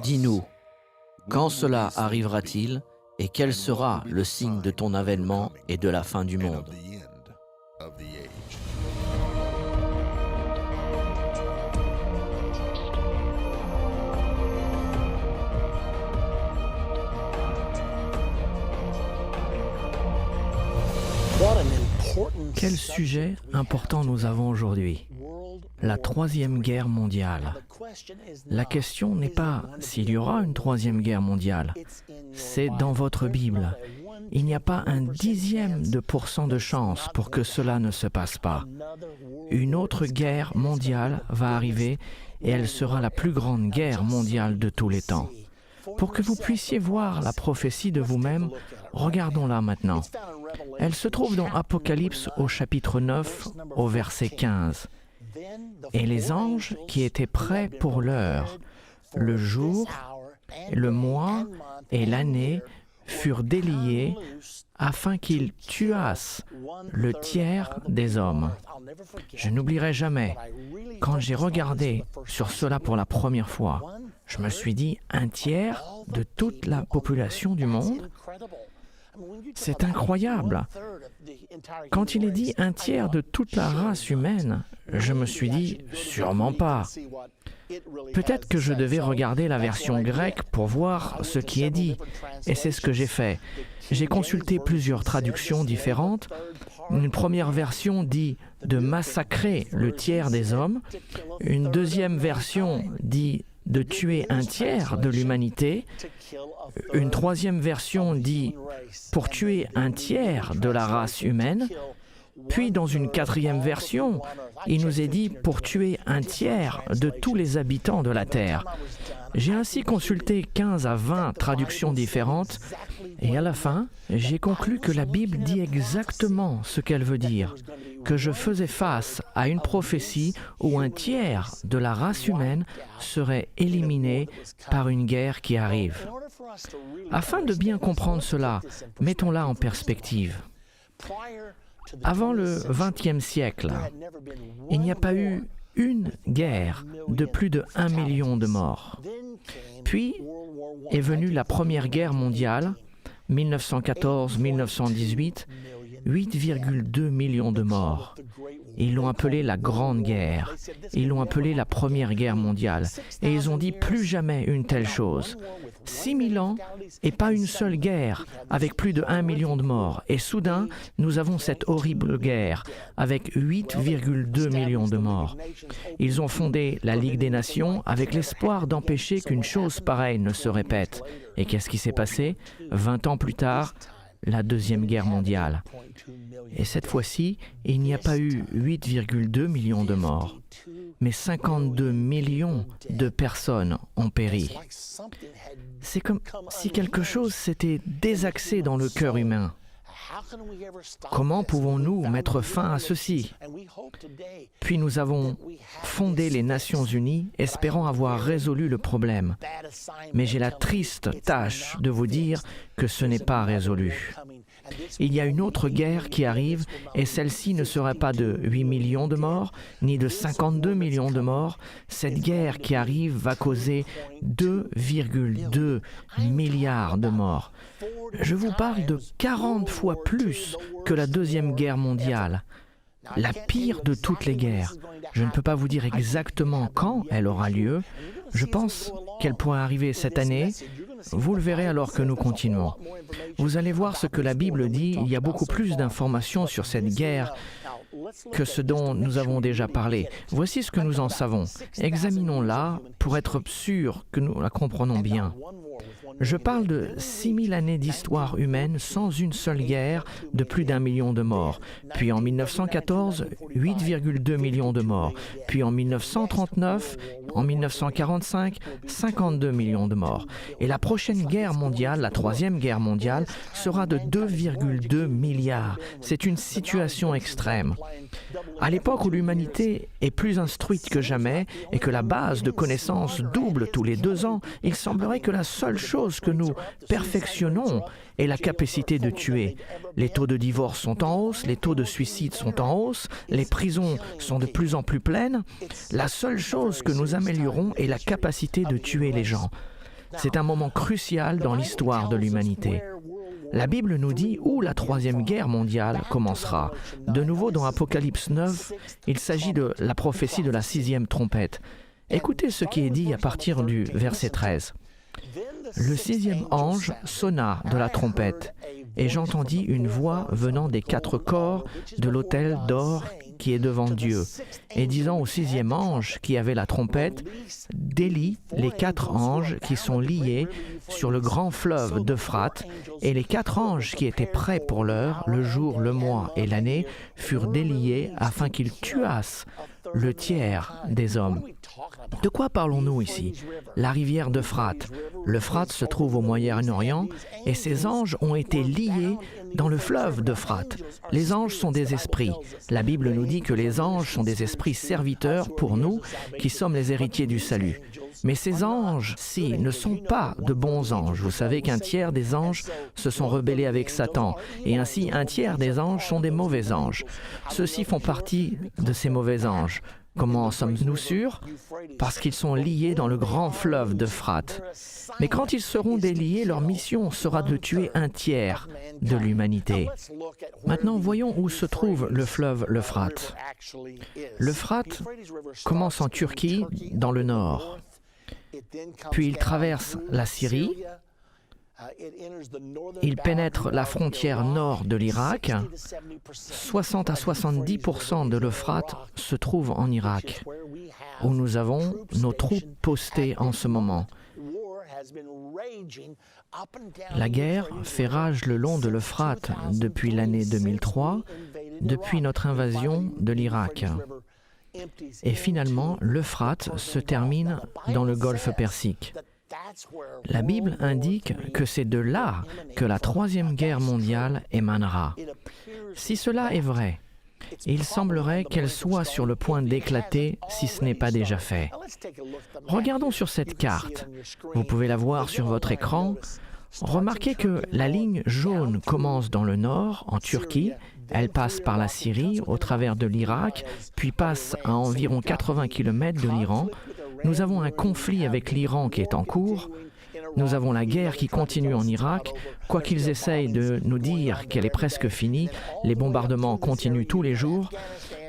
Dis-nous, quand cela arrivera-t-il et quel sera le signe de ton avènement et de la fin du monde? Quel sujet important nous avons aujourd'hui? La Troisième Guerre mondiale. La question n'est pas s'il y aura une Troisième Guerre mondiale, c'est dans votre Bible. Il n'y a pas un dixième de % de chance pour que cela ne se passe pas. Une autre guerre mondiale va arriver et elle sera la plus grande guerre mondiale de tous les temps. Pour que vous puissiez voir la prophétie de vous-même, regardons-la maintenant. Elle se trouve dans Apocalypse au chapitre 9, au verset 15. Et les anges qui étaient prêts pour l'heure, le jour, le mois et l'année furent déliés afin qu'ils tuassent le tiers des hommes. Je n'oublierai jamais, quand j'ai regardé sur cela pour la première fois, je me suis dit, un tiers de toute la population du monde? C'est incroyable. Quand il est dit un tiers de toute la race humaine, je me suis dit, sûrement pas. Peut-être que je devais regarder la version grecque pour voir ce qui est dit, et c'est ce que j'ai fait. J'ai consulté plusieurs traductions différentes. Une première version dit de massacrer le tiers des hommes. Une deuxième version dit de tuer un tiers de l'humanité. Une troisième version dit pour tuer un tiers de la race humaine. Puis dans une quatrième version, il nous est dit pour tuer un tiers de tous les habitants de la Terre. J'ai ainsi consulté 15 à 20 traductions différentes et à la fin, j'ai conclu que la Bible dit exactement ce qu'elle veut dire, que je faisais face à une prophétie où un tiers de la race humaine serait éliminé par une guerre qui arrive. Afin de bien comprendre cela, mettons-la en perspective. Avant le XXe siècle, il n'y a pas eu une guerre de plus de 1 million de morts. Puis est venue la Première Guerre mondiale, 1914-1918, 8,2 millions de morts. Ils l'ont appelée la Grande Guerre. Ils l'ont appelée la Première Guerre mondiale. Et ils ont dit plus jamais une telle chose. 6000 ans et pas une seule guerre avec plus de 1 million de morts. Et soudain, nous avons cette horrible guerre avec 8,2 millions de morts. Ils ont fondé la Ligue des Nations avec l'espoir d'empêcher qu'une chose pareille ne se répète. Et qu'est-ce qui s'est passé? 20 ans plus tard, la Deuxième Guerre mondiale. Et cette fois-ci, il n'y a pas eu 8,2 millions de morts, mais 52 millions de personnes ont péri. C'est comme si quelque chose s'était désaxé dans le cœur humain. Comment pouvons-nous mettre fin à ceci? Puis nous avons fondé les Nations Unies, espérant avoir résolu le problème. Mais j'ai la triste tâche de vous dire que ce n'est pas résolu. Il y a une autre guerre qui arrive et celle-ci ne serait pas de 8 millions de morts, ni de 52 millions de morts. Cette guerre qui arrive va causer 2,2 milliards de morts. Je vous parle de 40 fois plus que la Deuxième Guerre mondiale. La pire de toutes les guerres. Je ne peux pas vous dire exactement quand elle aura lieu. Je pense qu'elle pourrait arriver cette année. Vous le verrez alors que nous continuons. Vous allez voir ce que la Bible dit. Il y a beaucoup plus d'informations sur cette guerre que ce dont nous avons déjà parlé. Voici ce que nous en savons. Examinons-la pour être sûrs que nous la comprenons bien. Je parle de 6000 années d'histoire humaine sans une seule guerre de plus d'1 million de morts. Puis en 1914, 8,2 millions de morts. Puis en 1939, en 1945, 52 millions de morts. Et la prochaine guerre mondiale, la troisième guerre mondiale, sera de 2,2 milliards. C'est une situation extrême. À l'époque où l'humanité est plus instruite que jamais et que la base de connaissances double tous les 2 ans, il semblerait que la seule chose que nous perfectionnons est la capacité de tuer. Les taux de divorce sont en hausse, les taux de suicide sont en hausse, les prisons sont de plus en plus pleines. La seule chose que nous améliorons est la capacité de tuer les gens. C'est un moment crucial dans l'histoire de l'humanité. La Bible nous dit où la troisième guerre mondiale commencera. De nouveau dans Apocalypse 9, il s'agit de la prophétie de la 6e trompette. Écoutez ce qui est dit à partir du verset 13. Le 6e ange sonna de la trompette, et j'entendis une voix venant des 4 corps de l'autel d'or qui est devant Dieu, et disant au 6e ange qui avait la trompette, « Délie les 4 anges qui sont liés sur le grand fleuve d'Euphrate, et les 4 anges qui étaient prêts pour l'heure, le jour, le mois et l'année, furent déliés afin qu'ils tuassent le tiers des hommes. » De quoi parlons-nous ici? La rivière d'Euphrate. L'Euphrate se trouve au Moyen-Orient et ces anges ont été liés dans le fleuve d'Euphrate. Les anges sont des esprits. La Bible nous dit que les anges sont des esprits serviteurs pour nous qui sommes les héritiers du salut. Mais ces anges-ci ne sont pas de bons anges. Vous savez qu'un tiers des anges se sont rebellés avec Satan et ainsi un tiers des anges sont des mauvais anges. Ceux-ci font partie de ces mauvais anges. Comment en sommes-nous sûrs? Parce qu'ils sont liés dans le grand fleuve d'Euphrate. Mais quand ils seront déliés, leur mission sera de tuer un tiers de l'humanité. Maintenant, voyons où se trouve le fleuve l'Euphrate. L'Euphrate commence en Turquie, dans le nord. Puis il traverse la Syrie. Il pénètre la frontière nord de l'Irak. 60 à 70% de l'Euphrate se trouve en Irak, où nous avons nos troupes postées en ce moment. La guerre fait rage le long de l'Euphrate depuis l'année 2003, depuis notre invasion de l'Irak. Et finalement, l'Euphrate se termine dans le golfe Persique. La Bible indique que c'est de là que la troisième guerre mondiale émanera. Si cela est vrai, il semblerait qu'elle soit sur le point d'éclater si ce n'est pas déjà fait. Regardons sur cette carte. Vous pouvez la voir sur votre écran. Remarquez que la ligne jaune commence dans le nord, en Turquie. Elle passe par la Syrie, au travers de l'Irak, puis passe à environ 80 km de l'Iran. Nous avons un conflit avec l'Iran qui est en cours. Nous avons la guerre qui continue en Irak. Quoi qu'ils essayent de nous dire qu'elle est presque finie, les bombardements continuent tous les jours.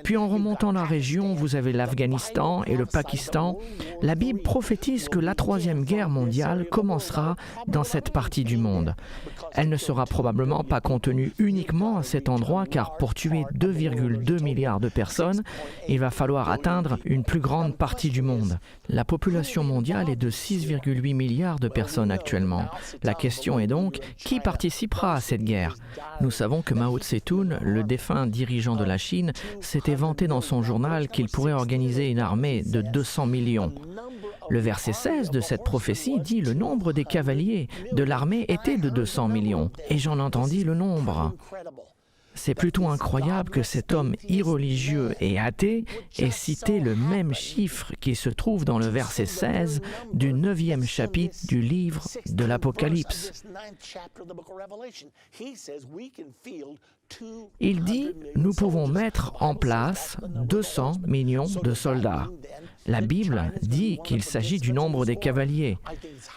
Puis en remontant la région, vous avez l'Afghanistan et le Pakistan. La Bible prophétise que la troisième guerre mondiale commencera dans cette partie du monde. Elle ne sera probablement pas contenue uniquement à cet endroit, car pour tuer 2,2 milliards de personnes, il va falloir atteindre une plus grande partie du monde. La population mondiale est de 6,8 milliards de personnes actuellement. La question est donc, qui participera à cette guerre? Nous savons que Mao Tse-tung, le défunt dirigeant de la Chine, s'était vanté dans son journal qu'il pourrait organiser une armée de 200 millions. Le verset 16 de cette prophétie dit le nombre des cavaliers de l'armée était de 200 millions. Et j'en entendis le nombre. C'est plutôt incroyable que cet homme irreligieux et athée ait cité le même chiffre qui se trouve dans le verset 16 du 9e chapitre du livre de l'Apocalypse. Il dit, nous pouvons mettre en place 200 millions de soldats. La Bible dit qu'il s'agit du nombre des cavaliers.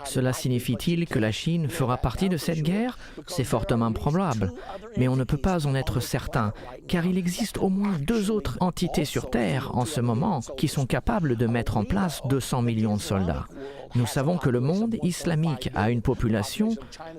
Cela signifie-t-il que la Chine fera partie de cette guerre? C'est fortement probable, mais on ne peut pas en être certain, car il existe au moins 2 autres entités sur Terre en ce moment qui sont capables de mettre en place 200 millions de soldats. Nous savons que le monde islamique a une population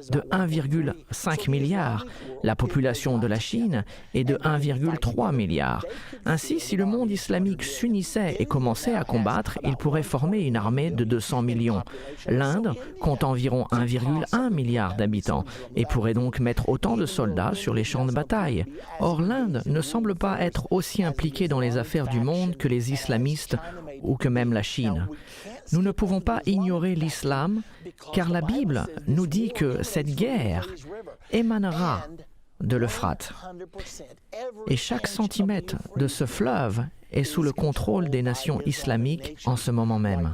de 1,5 milliard. La population de la Chine est de 1,3 milliard. Ainsi, si le monde islamique s'unissait et commençait à combattre, il pourrait former une armée de 200 millions. L'Inde compte environ 1,1 milliard d'habitants et pourrait donc mettre autant de soldats sur les champs de bataille. Or, l'Inde ne semble pas être aussi impliquée dans les affaires du monde que les islamistes ou que même la Chine. Nous ne pouvons pas ignorer l'islam, car la Bible nous dit que cette guerre émanera de l'Euphrate. Et chaque centimètre de ce fleuve est sous le contrôle des nations islamiques en ce moment même.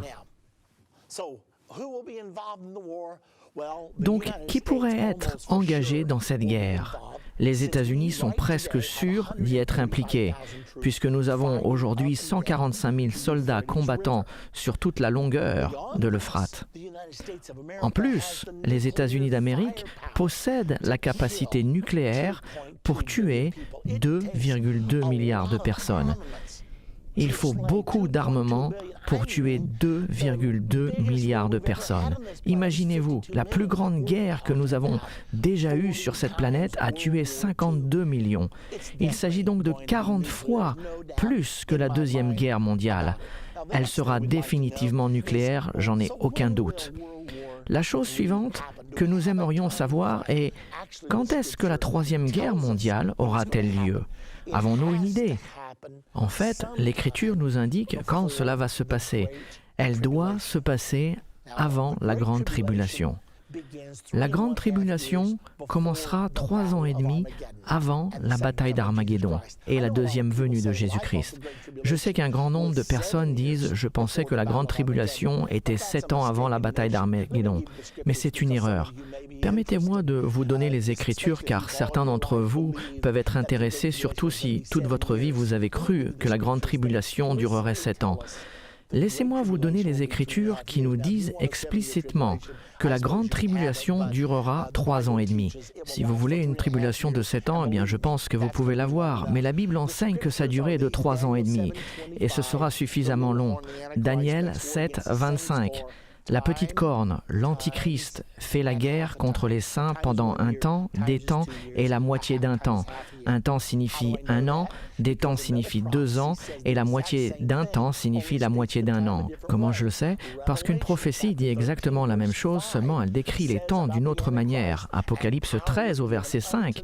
Donc, qui pourrait être engagé dans cette guerre? Les États-Unis sont presque sûrs d'y être impliqués, puisque nous avons aujourd'hui 145 000 soldats combattants sur toute la longueur de l'Euphrate. En plus, les États-Unis d'Amérique possèdent la capacité nucléaire pour tuer 2,2 milliards de personnes. Il faut beaucoup d'armement pour tuer 2,2 milliards de personnes. Imaginez-vous, la plus grande guerre que nous avons déjà eue sur cette planète a tué 52 millions. Il s'agit donc de 40 fois plus que la Deuxième Guerre mondiale. Elle sera définitivement nucléaire, j'en ai aucun doute. La chose suivante que nous aimerions savoir est quand est-ce que la Troisième Guerre mondiale aura-t-elle lieu? Avons-nous une idée? En fait, l'Écriture nous indique quand cela va se passer. Elle doit se passer avant la Grande Tribulation. La Grande Tribulation commencera 3 ans et demi avant la bataille d'Armageddon et la deuxième venue de Jésus-Christ. Je sais qu'un grand nombre de personnes disent « Je pensais que la Grande Tribulation était 7 ans avant la bataille d'Armageddon », mais c'est une erreur. Permettez-moi de vous donner les Écritures car certains d'entre vous peuvent être intéressés, surtout si toute votre vie vous avez cru que la Grande Tribulation durerait 7 ans. Laissez-moi vous donner les Écritures qui nous disent explicitement que la grande tribulation durera 3 ans et demi. Si vous voulez une tribulation de 7 ans, eh bien je pense que vous pouvez l'avoir, mais la Bible enseigne que sa durée est de 3 ans et demi, et ce sera suffisamment long. Daniel 7, 25. La petite corne, l'Antichrist, fait la guerre contre les saints pendant un temps, des temps et la moitié d'un temps. Un temps signifie 1 an, des temps signifie 2 ans et la moitié d'un temps signifie la moitié d'un an. Comment je le sais? Parce qu'une prophétie dit exactement la même chose, seulement elle décrit les temps d'une autre manière. Apocalypse 13 au verset 5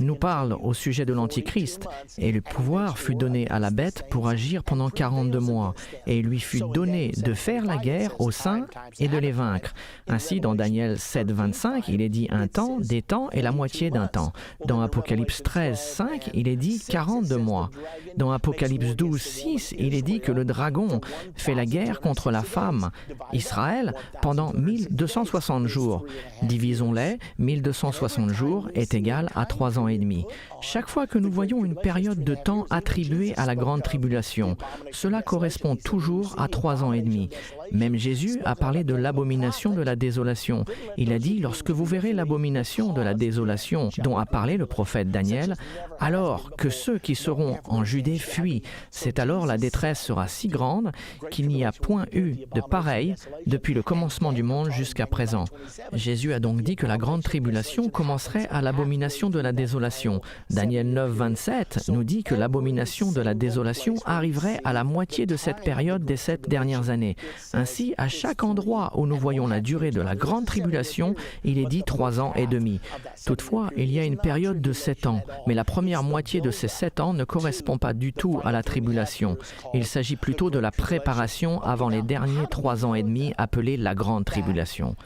nous parle au sujet de l'Antichrist. Et le pouvoir fut donné à la bête pour agir pendant 42 mois. Et il lui fut donné de faire la guerre aux saints et de les vaincre. Ainsi, dans Daniel 7, 25, il est dit un temps, des temps et la moitié d'un temps. Dans Apocalypse 13, 5, il est dit 42 mois. Dans Apocalypse 12, 6, il est dit que le dragon fait la guerre contre la femme, Israël, pendant 1260 jours. Divisons-les, 1260 jours est égal à 3 ans et demi. Chaque fois que nous voyons une période de temps attribuée à la grande tribulation, cela correspond toujours à 3 ans et demi. Même Jésus a parlé de l'abomination de la désolation. Il a dit, lorsque vous verrez l'abomination de la désolation dont a parlé le prophète Daniel, alors que ceux qui seront en Judée fuient. C'est alors la détresse sera si grande qu'il n'y a point eu de pareil depuis le commencement du monde jusqu'à présent. Jésus a donc dit que la grande tribulation commencerait à l'abomination de la désolation. Daniel 9, 27 nous dit que l'abomination de la désolation arriverait à la moitié de cette période des 7 dernières années. Ainsi, à chaque endroit où nous voyons la durée de la grande tribulation, il est dit 3 ans et demi. Toutefois, il y a une période de 7 ans, mais la première moitié de ces 7 ans ne correspond pas du tout à la tribulation. Il s'agit plutôt de la préparation avant les derniers 3 ans et demi appelés la grande tribulation.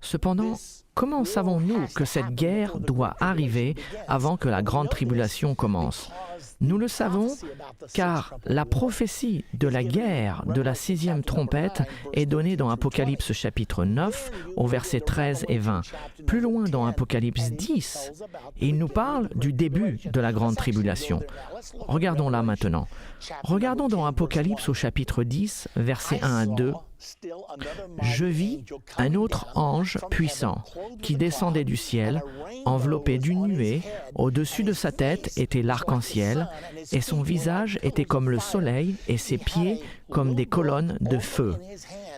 Cependant, comment savons-nous que cette guerre doit arriver avant que la grande tribulation commence? Nous le savons car la prophétie de la guerre de la 6e trompette est donnée dans Apocalypse chapitre 9 au verset 13 et 20. Plus loin dans Apocalypse 10, il nous parle du début de la grande tribulation. Regardons-la maintenant. Regardons dans Apocalypse au chapitre 10, versets 1 à 2. Je vis un autre ange puissant qui descendait du ciel, enveloppé d'une nuée. Au-dessus de sa tête était l'arc-en-ciel, et son visage était comme le soleil, et ses pieds comme des colonnes de feu.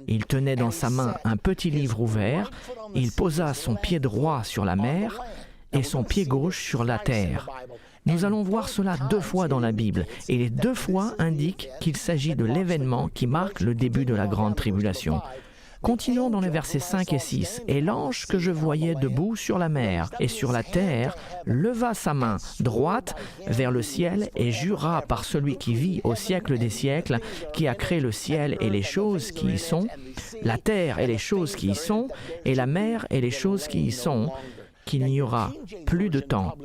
Il tenait dans sa main un petit livre ouvert. Il posa son pied droit sur la mer et son pied gauche sur la terre. Nous allons voir cela 2 fois dans la Bible, et les 2 fois indiquent qu'il s'agit de l'événement qui marque le début de la grande tribulation. Continuons dans les versets 5 et 6. « Et l'ange que je voyais debout sur la mer et sur la terre leva sa main droite vers le ciel et jura par celui qui vit au siècle des siècles, qui a créé le ciel et les choses qui y sont, la terre et les choses qui y sont, et la mer et les choses qui y sont, qu'il n'y aura plus de temps. »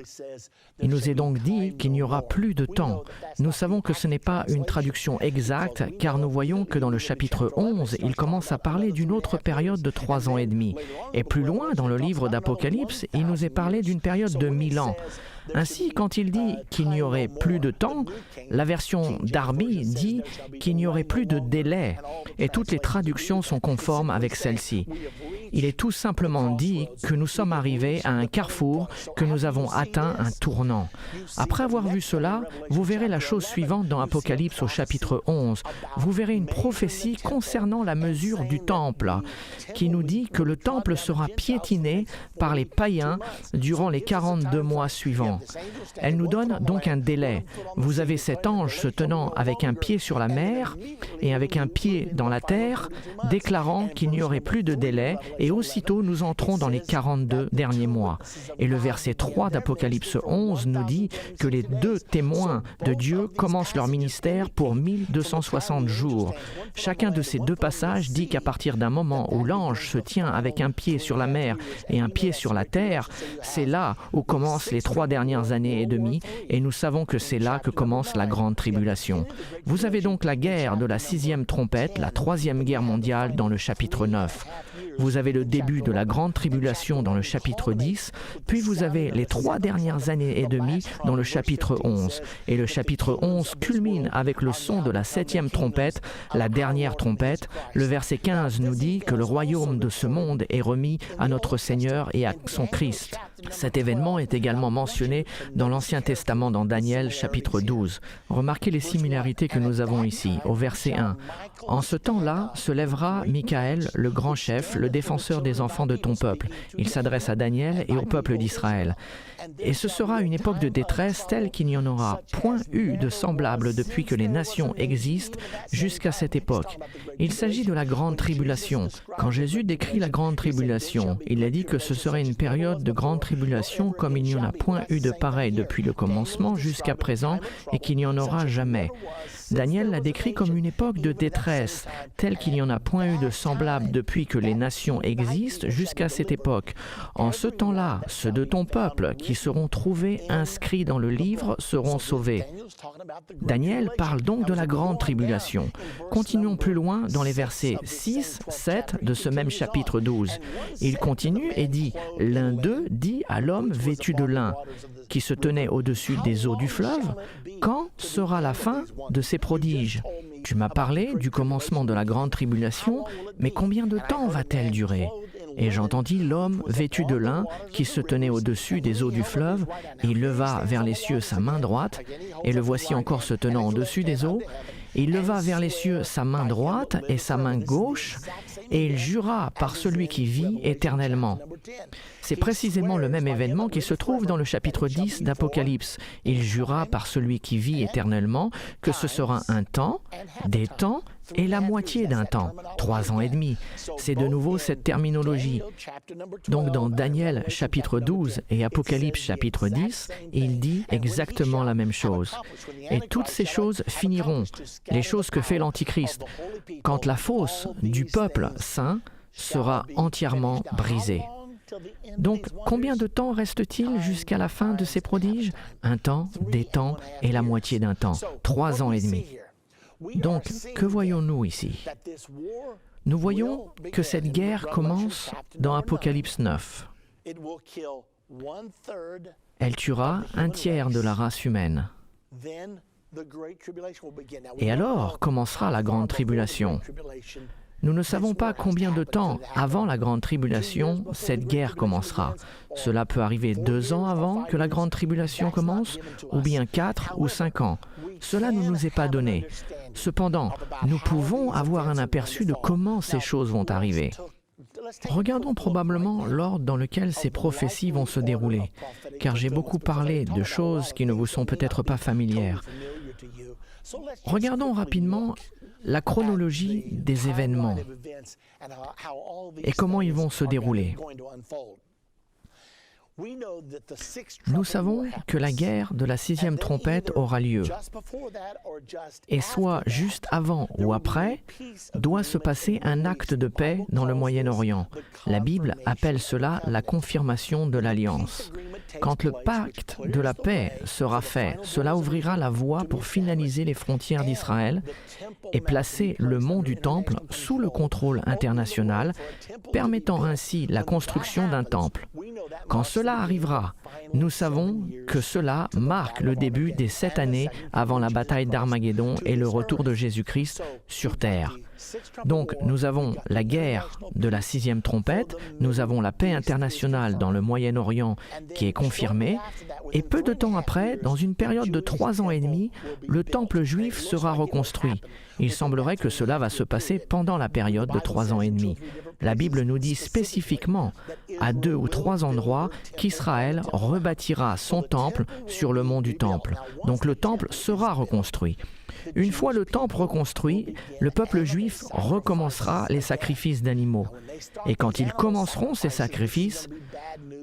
Il nous est donc dit qu'il n'y aura plus de temps. Nous savons que ce n'est pas une traduction exacte, car nous voyons que dans le chapitre 11, il commence à parler d'une autre période de 3 ans et demi. Et plus loin, dans le livre d'Apocalypse, il nous est parlé d'une période de 1000 ans. Ainsi, quand il dit qu'il n'y aurait plus de temps, la version Darby dit qu'il n'y aurait plus de délai, et toutes les traductions sont conformes avec celle-ci. Il est tout simplement dit que nous sommes arrivés à un carrefour, que nous avons atteint un tournant. Après avoir vu cela, vous verrez la chose suivante dans Apocalypse au chapitre 11. Vous verrez une prophétie concernant la mesure du temple, qui nous dit que le temple sera piétiné par les païens durant les 42 mois suivants. Elle nous donne donc un délai. Vous avez cet ange se tenant avec un pied sur la mer et avec un pied dans la terre, déclarant qu'il n'y aurait plus de délai, et aussitôt nous entrons dans les 42 derniers mois. Et le verset 3 d'Apocalypse 11 nous dit que les 2 témoins de Dieu commencent leur ministère pour 1260 jours. Chacun de ces 2 passages dit qu'à partir d'un moment où l'ange se tient avec un pied sur la mer et un pied sur la terre, c'est là où commencent les 3 dernières années et demie, et nous savons que c'est là que commence la grande tribulation. Vous avez donc la guerre de la 6e trompette, la 3e guerre mondiale dans le chapitre 9. Vous avez le début de la grande tribulation dans le chapitre 10, puis vous avez les 3 dernières années et demie dans le chapitre 11. Et le chapitre 11 culmine avec le son de la 7e trompette, la dernière trompette. Le verset 15 nous dit que le royaume de ce monde est remis à notre Seigneur et à son Christ. Cet événement est également mentionné dans l'Ancien Testament dans Daniel chapitre 12. Remarquez les similarités que nous avons ici, au verset 1. « En ce temps-là se lèvera Michaël, le grand chef, le défenseur des enfants de ton peuple. » Il s'adresse à Daniel et au peuple d'Israël. « Et ce sera une époque de détresse telle qu'il n'y en aura point eu de semblable depuis que les nations existent jusqu'à cette époque. » Il s'agit de la grande tribulation. Quand Jésus décrit la grande tribulation, il a dit que ce serait une période de grande tribulation comme il n'y en a point eu de pareil depuis le commencement jusqu'à présent et qu'il n'y en aura jamais. Daniel l'a décrit comme une époque de détresse, telle qu'il n'y en a point eu de semblable depuis que les nations existent jusqu'à cette époque. En ce temps-là, ceux de ton peuple qui seront trouvés inscrits dans le livre seront sauvés. Daniel parle donc de la grande tribulation. Continuons plus loin dans les versets 6, 7 de ce même chapitre 12. Il continue et dit « L'un d'eux dit à l'homme vêtu de lin, qui se tenait au-dessus des eaux du fleuve, « Quand sera la fin de ces prodiges ? Tu m'as parlé du commencement de la grande tribulation, mais combien de temps va-t-elle durer ? » Et j'entendis l'homme vêtu de lin qui se tenait au-dessus des eaux du fleuve, et il leva vers les cieux sa main droite, et le voici encore se tenant au-dessus des eaux. Il leva vers les cieux sa main droite et sa main gauche, et il jura par celui qui vit éternellement. C'est précisément le même événement qui se trouve dans le chapitre 10 d'Apocalypse. Il jura par celui qui vit éternellement que ce sera un temps, des temps et la moitié d'un temps, 3 ans et demi. C'est de nouveau cette terminologie. Donc dans Daniel chapitre 12 et Apocalypse chapitre 10, il dit exactement la même chose. Et toutes ces choses finiront, les choses que fait l'Antichrist, quand la fosse du peuple saint sera entièrement brisée. Donc, combien de temps reste-t-il jusqu'à la fin de ces prodiges ? Un temps, des temps et la moitié d'un temps, 3 ans et demi. Donc, que voyons-nous ici ? Nous voyons que cette guerre commence dans Apocalypse 9. Elle tuera un tiers de la race humaine. Et alors commencera la grande tribulation. Nous ne savons pas combien de temps avant la grande tribulation cette guerre commencera. Cela peut arriver 2 ans avant que la grande tribulation commence, ou bien 4 ou 5 ans. Cela ne nous est pas donné. Cependant, nous pouvons avoir un aperçu de comment ces choses vont arriver. Regardons probablement l'ordre dans lequel ces prophéties vont se dérouler, car j'ai beaucoup parlé de choses qui ne vous sont peut-être pas familières. Regardons rapidement la chronologie des événements et comment ils vont se dérouler. Nous savons que la guerre de la sixième trompette aura lieu. Et soit juste avant ou après, doit se passer un acte de paix dans le Moyen-Orient. La Bible appelle cela la confirmation de l'alliance. Quand le pacte de la paix sera fait, cela ouvrira la voie pour finaliser les frontières d'Israël et placer le mont du Temple sous le contrôle international, permettant ainsi la construction d'un temple. Quand cela arrivera, nous savons que cela marque le début des 7 années avant la bataille d'Armageddon et le retour de Jésus-Christ sur terre. Donc, nous avons la guerre de la sixième trompette, nous avons la paix internationale dans le Moyen-Orient qui est confirmée, et peu de temps après, dans une période de 3 ans et demi, le temple juif sera reconstruit. Il semblerait que cela va se passer pendant la période de 3 ans et demi. La Bible nous dit spécifiquement, à 2 ou 3 endroits, qu'Israël rebâtira son temple sur le mont du Temple. Donc le temple sera reconstruit. Une fois le temple reconstruit, le peuple juif recommencera les sacrifices d'animaux. Et quand ils commenceront ces sacrifices,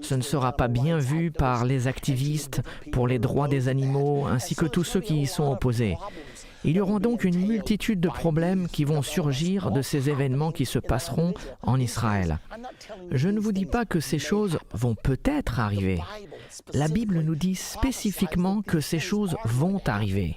ce ne sera pas bien vu par les activistes pour les droits des animaux ainsi que tous ceux qui y sont opposés. Il y aura donc une multitude de problèmes qui vont surgir de ces événements qui se passeront en Israël. Je ne vous dis pas que ces choses vont peut-être arriver. La Bible nous dit spécifiquement que ces choses vont arriver.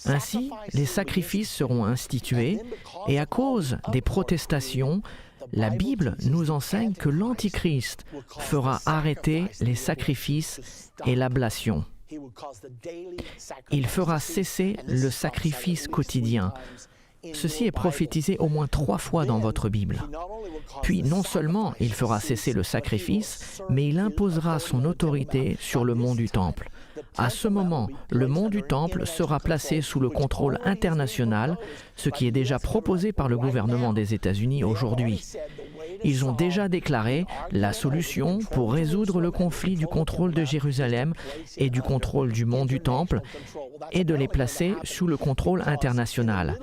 Ainsi, les sacrifices seront institués et à cause des protestations, la Bible nous enseigne que l'Antichrist fera arrêter les sacrifices et l'ablation. Il fera cesser le sacrifice quotidien. Ceci est prophétisé au moins 3 fois dans votre Bible. Puis non seulement il fera cesser le sacrifice, mais il imposera son autorité sur le mont du Temple. À ce moment, le mont du Temple sera placé sous le contrôle international, ce qui est déjà proposé par le gouvernement des États-Unis aujourd'hui. Ils ont déjà déclaré la solution pour résoudre le conflit du contrôle de Jérusalem et du contrôle du mont du Temple et de les placer sous le contrôle international.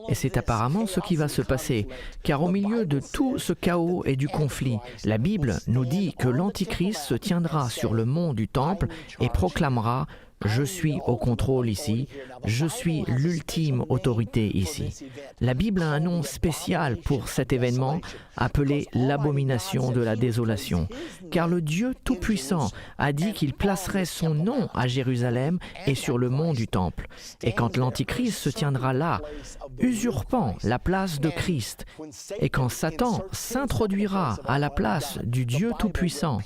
Et c'est apparemment ce qui va se passer, car au milieu de tout ce chaos et du conflit, la Bible nous dit que l'Antichrist se tiendra sur le mont du Temple et proclamera « Je suis au contrôle ici, je suis l'ultime autorité ici ». La Bible a un nom spécial pour cet événement, appelé l'abomination de la désolation, car le Dieu Tout-Puissant a dit qu'il placerait son nom à Jérusalem et sur le mont du Temple. Et quand l'Antichrist se tiendra là, usurpant la place de Christ, et quand Satan s'introduira à la place du Dieu Tout-Puissant,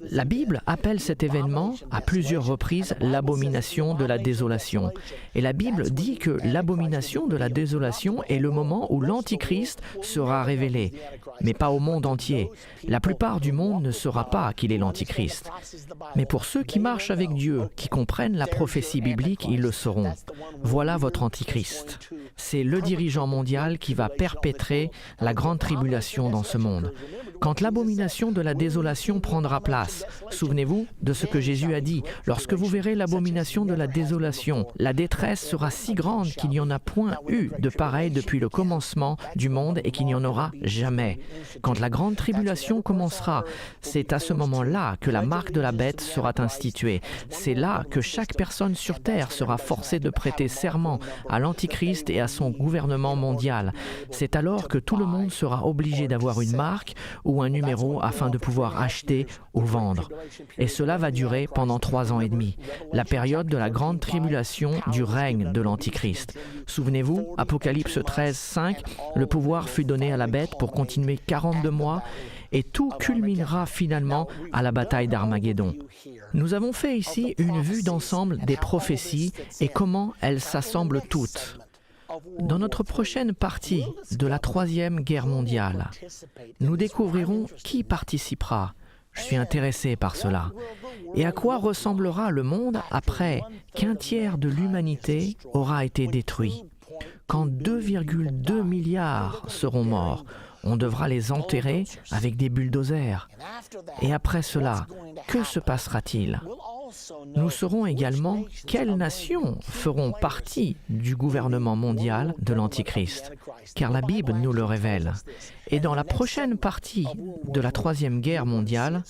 la Bible appelle cet événement à plusieurs reprises l'abomination de la désolation. Et la Bible dit que l'abomination de la désolation est le moment où l'Antichrist sera révélé, mais pas au monde entier. La plupart du monde ne saura pas qu'il est l'Antichrist. Mais pour ceux qui marchent avec Dieu, qui comprennent la prophétie biblique, ils le sauront. Voilà votre Antichrist. C'est le dirigeant mondial qui va perpétrer la grande tribulation dans ce monde. Quand l'abomination de la désolation prendra place, souvenez-vous de ce que Jésus a dit. Lorsque vous verrez l'abomination de la désolation, la détresse sera si grande qu'il n'y en a point eu de pareil depuis le commencement du monde et qu'il n'y en aura jamais. Quand la grande tribulation commencera, c'est à ce moment-là que la marque de la bête sera instituée. C'est là que chaque personne sur terre sera forcée de prêter serment à l'Antichrist et à son gouvernement mondial. C'est alors que tout le monde sera obligé d'avoir une marque ou un numéro afin de pouvoir acheter ou vendre. Et cela va durer pendant 3 ans et demi, la période de la grande tribulation du règne de l'Antichrist. Souvenez-vous, Apocalypse 13, 5, le pouvoir fut donné à la bête pour continuer 42 mois et tout culminera finalement à la bataille d'Armageddon. Nous avons fait ici une vue d'ensemble des prophéties et comment elles s'assemblent toutes. Dans notre prochaine partie de la 3e guerre mondiale, nous découvrirons qui participera. Je suis intéressé par cela. Et à quoi ressemblera le monde après qu'un tiers de l'humanité aura été détruit? Quand 2,2 milliards seront morts, on devra les enterrer avec des bulldozers. Et après cela, que se passera-t-il? nous saurons également quelles nations feront partie du gouvernement mondial de l'Antichrist, car la Bible nous le révèle. Et dans la prochaine partie de la Troisième Guerre mondiale,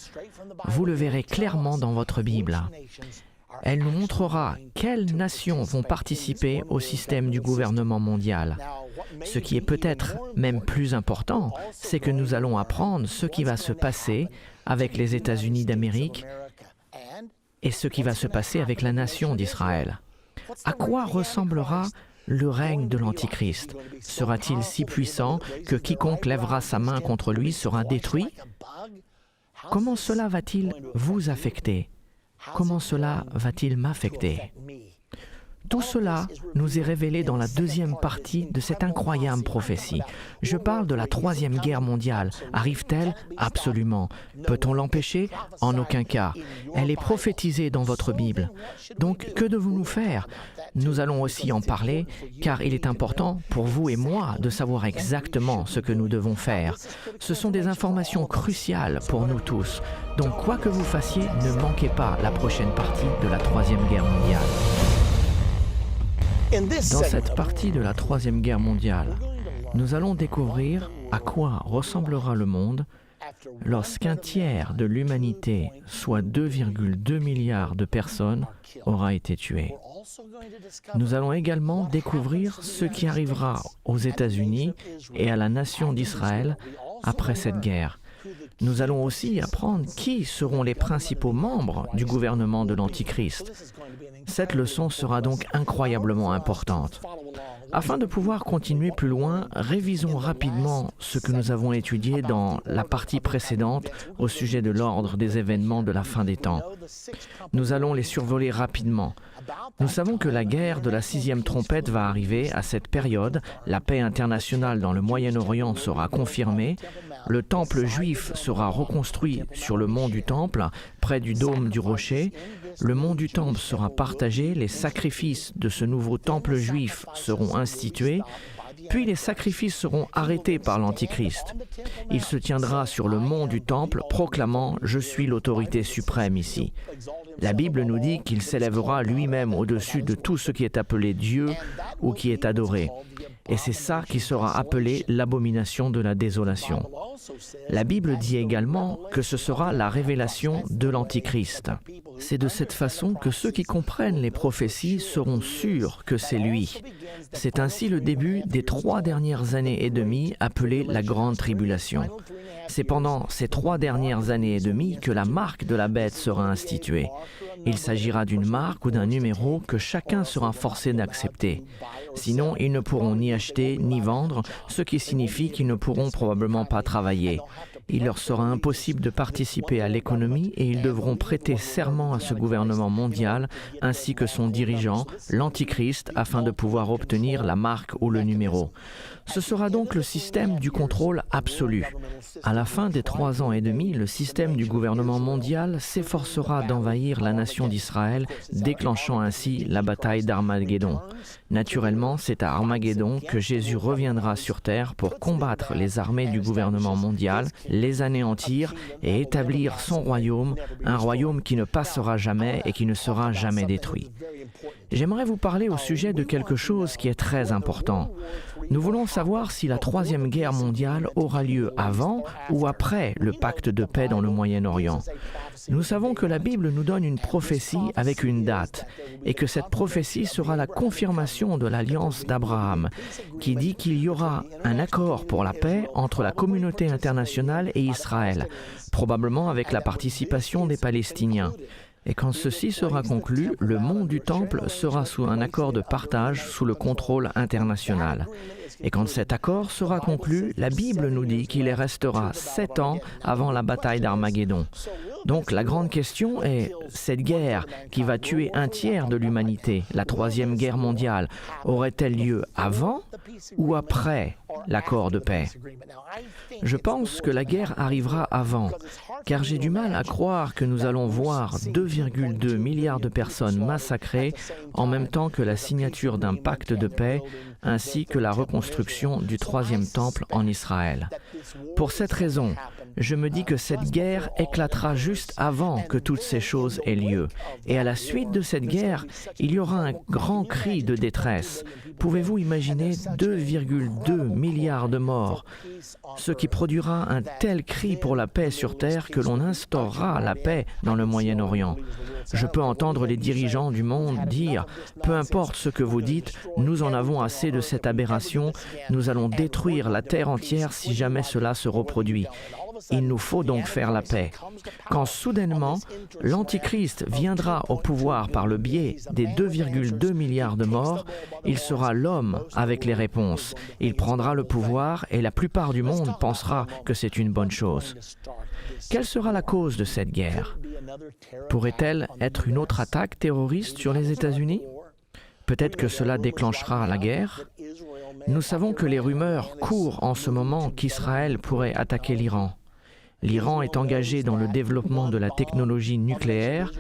vous le verrez clairement dans votre Bible. Elle nous montrera quelles nations vont participer au système du gouvernement mondial. Ce qui est peut-être même plus important, c'est que nous allons apprendre ce qui va se passer avec les États-Unis d'Amérique et ce qui va se passer avec la nation d'Israël. À quoi ressemblera le règne de l'Antichrist? Sera-t-il si puissant que quiconque lèvera sa main contre lui sera détruit? Comment cela va-t-il vous affecter? Comment cela va-t-il m'affecter? Tout cela nous est révélé dans la deuxième partie de cette incroyable prophétie. Je parle de la Troisième Guerre mondiale. Arrive-t-elle? Absolument. Peut-on l'empêcher? En aucun cas. Elle est prophétisée dans votre Bible. Donc, que devons-nous faire? Nous allons aussi en parler, car il est important pour vous et moi de savoir exactement ce que nous devons faire. Ce sont des informations cruciales pour nous tous. Donc, quoi que vous fassiez, ne manquez pas la prochaine partie de la Troisième Guerre mondiale. Dans cette partie de la Troisième Guerre mondiale, nous allons découvrir à quoi ressemblera le monde lorsqu'un tiers de l'humanité, soit 2,2 milliards de personnes, aura été tué. Nous allons également découvrir ce qui arrivera aux États-Unis et à la nation d'Israël après cette guerre. Nous allons aussi apprendre qui seront les principaux membres du gouvernement de l'Antichrist. Cette leçon sera donc incroyablement importante. Afin de pouvoir continuer plus loin, révisons rapidement ce que nous avons étudié dans la partie précédente au sujet de l'ordre des événements de la fin des temps. Nous allons les survoler rapidement. Nous savons que la guerre de la 6e trompette va arriver à cette période, la paix internationale dans le Moyen-Orient sera confirmée, le temple juif sera reconstruit sur le mont du temple, près du dôme du rocher, le mont du temple sera partagé, les sacrifices de ce nouveau temple juif seront institués, puis les sacrifices seront arrêtés par l'Antichrist. Il se tiendra sur le mont du temple, proclamant « Je suis l'autorité suprême ici ». La Bible nous dit qu'il s'élèvera lui-même au-dessus de tout ce qui est appelé Dieu ou qui est adoré. Et c'est ça qui sera appelé l'abomination de la désolation. La Bible dit également que ce sera la révélation de l'Antichrist. C'est de cette façon que ceux qui comprennent les prophéties seront sûrs que c'est lui. C'est ainsi le début des 3 dernières années et demie appelées la Grande Tribulation. C'est pendant ces 3 dernières années et demie que la marque de la bête sera instituée. Il s'agira d'une marque ou d'un numéro que chacun sera forcé d'accepter. Sinon, ils ne pourront ni acheter ni vendre, ce qui signifie qu'ils ne pourront probablement pas travailler. Il leur sera impossible de participer à l'économie et ils devront prêter serment à ce gouvernement mondial ainsi que son dirigeant, l'Antichrist, afin de pouvoir obtenir la marque ou le numéro. Ce sera donc le système du contrôle absolu. À la fin des 3 ans et demi, le système du gouvernement mondial s'efforcera d'envahir la nation d'Israël, déclenchant ainsi la bataille d'Armageddon. Naturellement, c'est à Armageddon que Jésus reviendra sur terre pour combattre les armées du gouvernement mondial, les anéantir et établir son royaume, un royaume qui ne passera jamais et qui ne sera jamais détruit. J'aimerais vous parler au sujet de quelque chose qui est très important. Nous voulons savoir si la Troisième Guerre mondiale aura lieu avant ou après le pacte de paix dans le Moyen-Orient. Nous savons que la Bible nous donne une prophétie avec une date et que cette prophétie sera la confirmation de l'alliance d'Abraham qui dit qu'il y aura un accord pour la paix entre la communauté internationale et Israël, probablement avec la participation des Palestiniens. Et quand ceci sera conclu, le mont du Temple sera sous un accord de partage sous le contrôle international. Et quand cet accord sera conclu, la Bible nous dit qu'il y restera 7 ans avant la bataille d'Armageddon. Donc la grande question est, cette guerre qui va tuer un tiers de l'humanité, la Troisième Guerre mondiale, aurait-elle lieu avant ou après l'accord de paix? Je pense que la guerre arrivera avant, car j'ai du mal à croire que nous allons voir 2,2 milliards de personnes massacrées en même temps que la signature d'un pacte de paix ainsi que la reconstruction du troisième temple en Israël. Pour cette raison, Je me dis que cette guerre éclatera juste avant que toutes ces choses aient lieu. Et à la suite de cette guerre, il y aura un grand cri de détresse. Pouvez-vous imaginer 2,2 milliards de morts, ce qui produira un tel cri pour la paix sur Terre que l'on instaurera la paix dans le Moyen-Orient. Je peux entendre les dirigeants du monde dire « Peu importe ce que vous dites, nous en avons assez de cette aberration, nous allons détruire la Terre entière si jamais cela se reproduit. Il nous faut donc faire la paix. » Quand soudainement, l'Antichrist viendra au pouvoir par le biais des 2,2 milliards de morts, il sera l'homme avec les réponses. Il prendra le pouvoir et la plupart du monde pensera que c'est une bonne chose. Quelle sera la cause de cette guerre? Pourrait-elle être une autre attaque terroriste sur les États-Unis? Peut-être que cela déclenchera la guerre. Nous savons que les rumeurs courent en ce moment qu'Israël pourrait attaquer l'Iran. L'Iran est engagé dans le développement de la technologie nucléaire.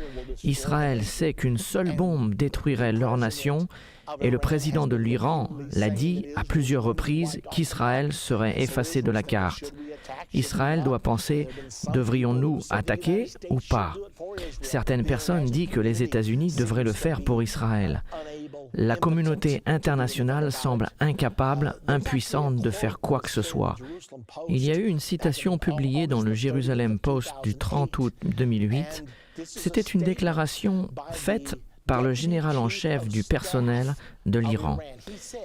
Israël sait qu'une seule bombe détruirait leur nation et le président de l'Iran l'a dit à plusieurs reprises qu'Israël serait effacé de la carte. Israël doit penser, devrions-nous attaquer ou pas? Certaines personnes disent que les États-Unis devraient le faire pour Israël. La communauté internationale semble incapable, impuissante de faire quoi que ce soit. Il y a eu une citation publiée dans le Jerusalem Post du 30 août 2008. C'était une déclaration faite par le général en chef du personnel de l'Iran.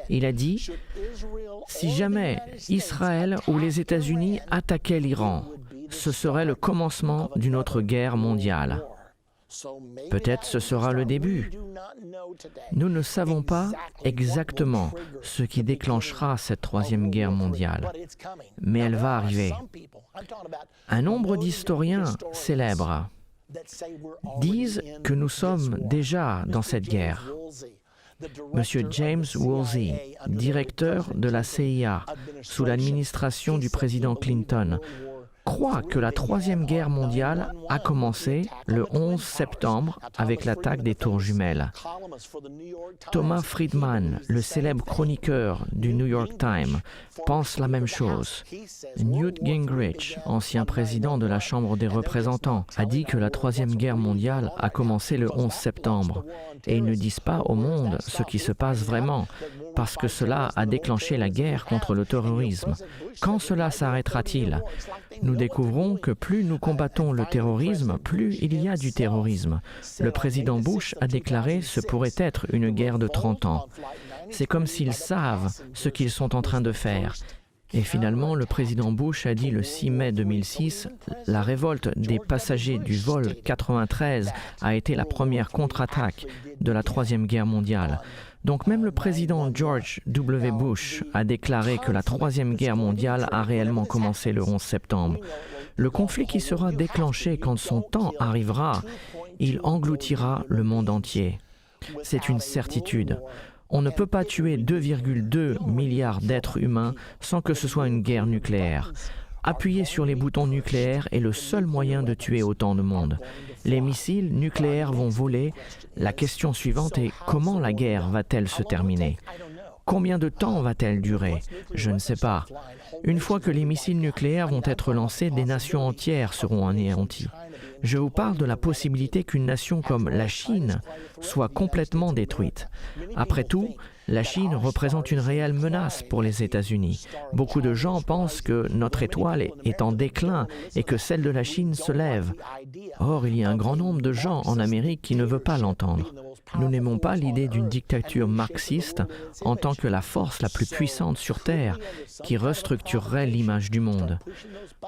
Il a dit « Si jamais Israël ou les États-Unis attaquaient l'Iran, ce serait le commencement d'une autre guerre mondiale. Peut-être ce sera le début. Nous ne savons pas exactement ce qui déclenchera cette troisième guerre mondiale, mais elle va arriver. Un nombre d'historiens célèbres disent que nous sommes déjà dans cette guerre. Monsieur James Woolsey, directeur de la CIA sous l'administration du président Clinton, croit que la Troisième Guerre mondiale a commencé le 11 septembre avec l'attaque des Tours Jumelles. Thomas Friedman, le célèbre chroniqueur du New York Times, pense la même chose. Newt Gingrich, ancien président de la Chambre des représentants, a dit que la Troisième Guerre mondiale a commencé le 11 septembre. Et ils ne disent pas au monde ce qui se passe vraiment, parce que cela a déclenché la guerre contre le terrorisme. Quand cela s'arrêtera-t-il? Nous découvrons que plus nous combattons le terrorisme, plus il y a du terrorisme. Le président Bush a déclaré ce pourrait être une guerre de 30 ans. C'est comme s'ils savent ce qu'ils sont en train de faire. Et finalement, le président Bush a dit le 6 mai 2006, la révolte des passagers du vol 93 a été la première contre-attaque de la Troisième Guerre mondiale. Donc même le président George W. Bush a déclaré que la Troisième Guerre mondiale a réellement commencé le 11 septembre. Le conflit qui sera déclenché quand son temps arrivera, il engloutira le monde entier. C'est une certitude. On ne peut pas tuer 2,2 milliards d'êtres humains sans que ce soit une guerre nucléaire. Appuyer sur les boutons nucléaires est le seul moyen de tuer autant de monde. Les missiles nucléaires vont voler. La question suivante est comment la guerre va-t-elle se terminer? Combien de temps va-t-elle durer? Je ne sais pas. Une fois que les missiles nucléaires vont être lancés, des nations entières seront anéanties. Je vous parle de la possibilité qu'une nation comme la Chine soit complètement détruite. Après tout, la Chine représente une réelle menace pour les États-Unis. Beaucoup de gens pensent que notre étoile est en déclin et que celle de la Chine se lève. Or, il y a un grand nombre de gens en Amérique qui ne veulent pas l'entendre. Nous n'aimons pas l'idée d'une dictature marxiste en tant que la force la plus puissante sur Terre qui restructurerait l'image du monde.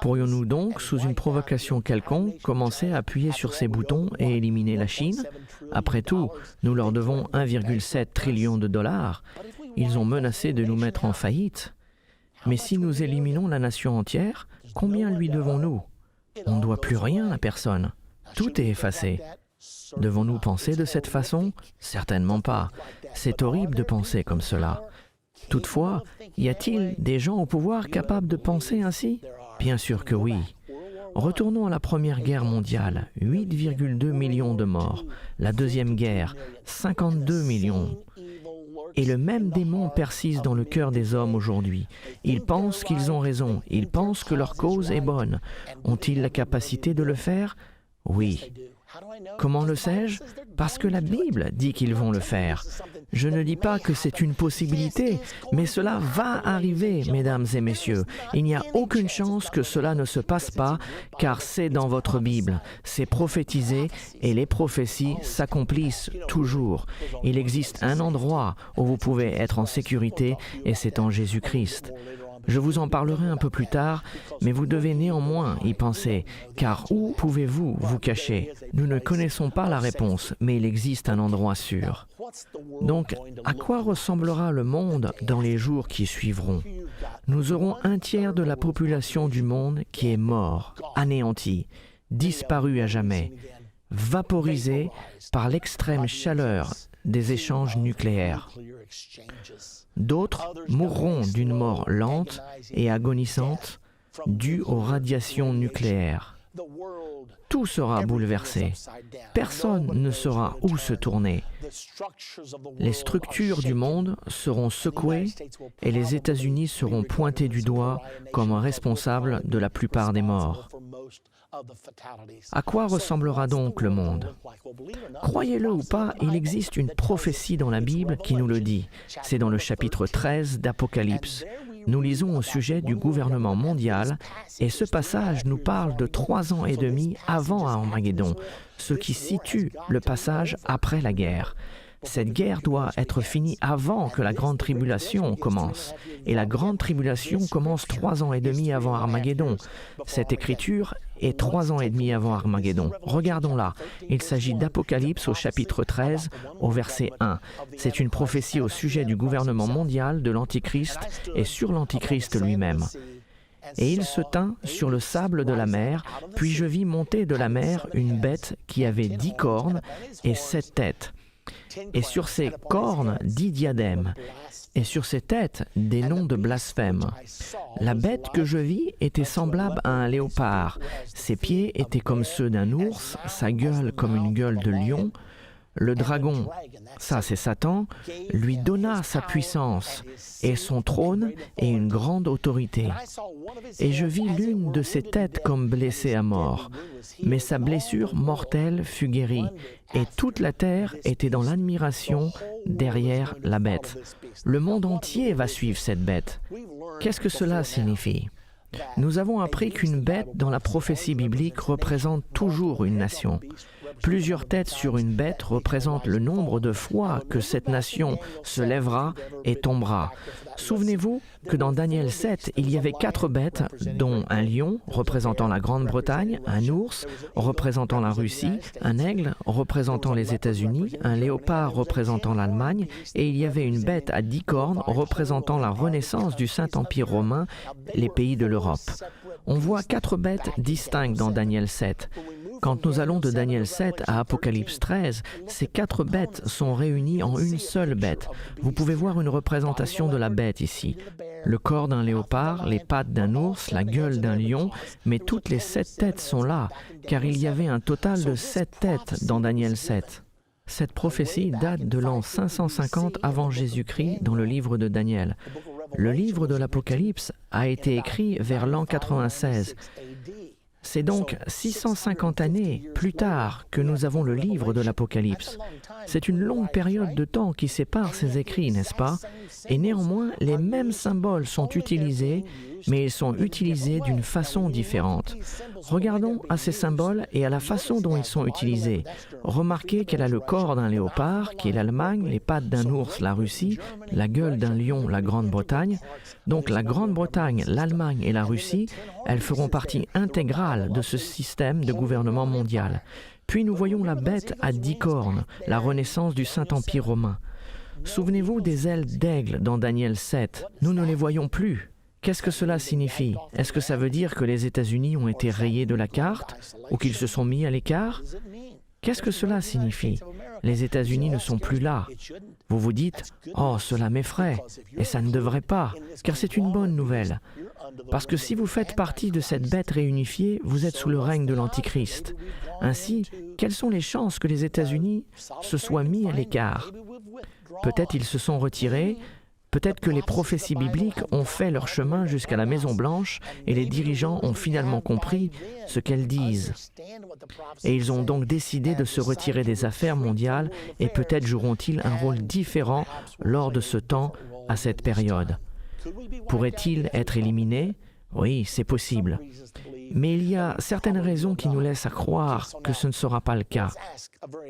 Pourrions-nous donc, sous une provocation quelconque, commencer à appuyer sur ces boutons et éliminer la Chine? Après tout, nous leur devons 1,7 trillion de dollars. Ils ont menacé de nous mettre en faillite. Mais si nous éliminons la nation entière, combien lui devons-nous? On ne doit plus rien à personne. Tout est effacé. Devons-nous penser de cette façon? Certainement pas. C'est horrible de penser comme cela. Toutefois, y a-t-il des gens au pouvoir capables de penser ainsi? Bien sûr que oui. Retournons à la Première Guerre mondiale, 8,2 millions de morts. La Deuxième Guerre, 52 millions. Et le même démon persiste dans le cœur des hommes aujourd'hui. Ils pensent qu'ils ont raison, ils pensent que leur cause est bonne. Ont-ils la capacité de le faire? Oui. Comment le sais-je? Parce que la Bible dit qu'ils vont le faire. Je ne dis pas que c'est une possibilité, mais cela va arriver, mesdames et messieurs. Il n'y a aucune chance que cela ne se passe pas, car c'est dans votre Bible. C'est prophétisé et les prophéties s'accomplissent toujours. Il existe un endroit où vous pouvez être en sécurité et c'est en Jésus-Christ. Je vous en parlerai un peu plus tard, mais vous devez néanmoins y penser, car où pouvez-vous vous cacher? Nous ne connaissons pas la réponse, mais il existe un endroit sûr. Donc, à quoi ressemblera le monde dans les jours qui suivront? Nous aurons un tiers de la population du monde qui est mort, anéanti, disparu à jamais, vaporisé par l'extrême chaleur des échanges nucléaires. D'autres mourront d'une mort lente et agonisante due aux radiations nucléaires. Tout sera bouleversé. Personne ne saura où se tourner. Les structures du monde seront secouées et les États-Unis seront pointés du doigt comme responsables de la plupart des morts. À quoi ressemblera donc le monde? Croyez-le ou pas, il existe une prophétie dans la Bible qui nous le dit. C'est dans le chapitre 13 d'Apocalypse. Nous lisons au sujet du gouvernement mondial et ce passage nous parle de 3 ans et demi avant Armageddon, ce qui situe le passage après la guerre. Cette guerre doit être finie avant que la grande tribulation commence. Et la grande tribulation commence 3 ans et demi avant Armageddon. Cette écriture est 3 ans et demi avant Armageddon. Regardons-la. Il s'agit d'Apocalypse au chapitre 13, au verset 1. C'est une prophétie au sujet du gouvernement mondial, de l'Antichrist et sur l'Antichrist lui-même. Et il se tint sur le sable de la mer, puis je vis monter de la mer une bête qui avait 10 cornes et 7 têtes. Et sur ses cornes 10 diadèmes, et sur ses têtes des noms de blasphème. La bête que je vis était semblable à un léopard. Ses pieds étaient comme ceux d'un ours, sa gueule comme une gueule de lion. Le dragon, ça c'est Satan, lui donna sa puissance et son trône et une grande autorité. Et je vis l'une de ses têtes comme blessée à mort, mais sa blessure mortelle fut guérie, et toute la terre était dans l'admiration derrière la bête. Le monde entier va suivre cette bête. Qu'est-ce que cela signifie? Nous avons appris qu'une bête dans la prophétie biblique représente toujours une nation. Plusieurs têtes sur une bête représentent le nombre de fois que cette nation se lèvera et tombera. Souvenez-vous que dans Daniel 7, il y avait 4 bêtes, dont un lion représentant la Grande-Bretagne, un ours représentant la Russie, un aigle représentant les États-Unis, un léopard représentant l'Allemagne, et il y avait une bête à 10 cornes représentant la renaissance du Saint-Empire romain, les pays de l'Europe. On voit 4 bêtes distinctes dans Daniel 7. Quand nous allons de Daniel 7 à Apocalypse 13, ces 4 bêtes sont réunies en une seule bête. Vous pouvez voir une représentation de la bête ici. Le corps d'un léopard, les pattes d'un ours, la gueule d'un lion, mais toutes les 7 têtes sont là, car il y avait un total de 7 têtes dans Daniel 7. Cette prophétie date de l'an 550 avant Jésus-Christ dans le livre de Daniel. Le livre de l'Apocalypse a été écrit vers l'an 96. C'est donc 650 années plus tard que nous avons le livre de l'Apocalypse. C'est une longue période de temps qui sépare ces écrits, n'est-ce pas? Et néanmoins, les mêmes symboles sont utilisés, mais ils sont utilisés d'une façon différente. Regardons à ces symboles et à la façon dont ils sont utilisés. Remarquez qu'elle a le corps d'un léopard, qui est l'Allemagne, les pattes d'un ours, la Russie, la gueule d'un lion, la Grande-Bretagne. Donc la Grande-Bretagne, l'Allemagne et la Russie, elles feront partie intégrale de ce système de gouvernement mondial. Puis nous voyons la bête à 10 cornes, la renaissance du Saint-Empire romain. Souvenez-vous des ailes d'aigle dans Daniel 7. Nous ne les voyons plus. Qu'est-ce que cela signifie? Est-ce que ça veut dire que les États-Unis ont été rayés de la carte ou qu'ils se sont mis à l'écart? Qu'est-ce que cela signifie? Les États-Unis ne sont plus là. Vous vous dites « Oh, cela m'effraie » et ça ne devrait pas, car c'est une bonne nouvelle. Parce que si vous faites partie de cette bête réunifiée, vous êtes sous le règne de l'Antichrist. Ainsi, quelles sont les chances que les États-Unis se soient mis à l'écart? Peut-être ils se sont retirés, peut-être que les prophéties bibliques ont fait leur chemin jusqu'à la Maison-Blanche et les dirigeants ont finalement compris ce qu'elles disent. Et ils ont donc décidé de se retirer des affaires mondiales et peut-être joueront-ils un rôle différent lors de ce temps, à cette période. Pourrait-il être éliminé? Oui, c'est possible. Mais il y a certaines raisons qui nous laissent à croire que ce ne sera pas le cas.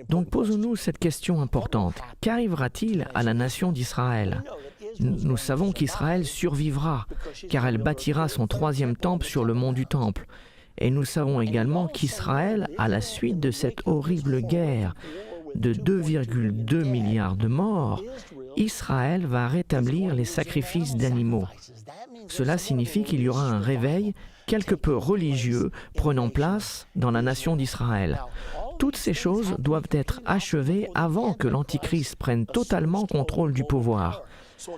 Donc posons-nous cette question importante. Qu'arrivera-t-il à la nation d'Israël? Nous savons qu'Israël survivra, car elle bâtira son troisième temple sur le mont du Temple. Et nous savons également qu'Israël, à la suite de cette horrible guerre de 2,2 milliards de morts, Israël va rétablir les sacrifices d'animaux. Cela signifie qu'il y aura un réveil quelque peu religieux prenant place dans la nation d'Israël. Toutes ces choses doivent être achevées avant que l'Antichrist prenne totalement contrôle du pouvoir.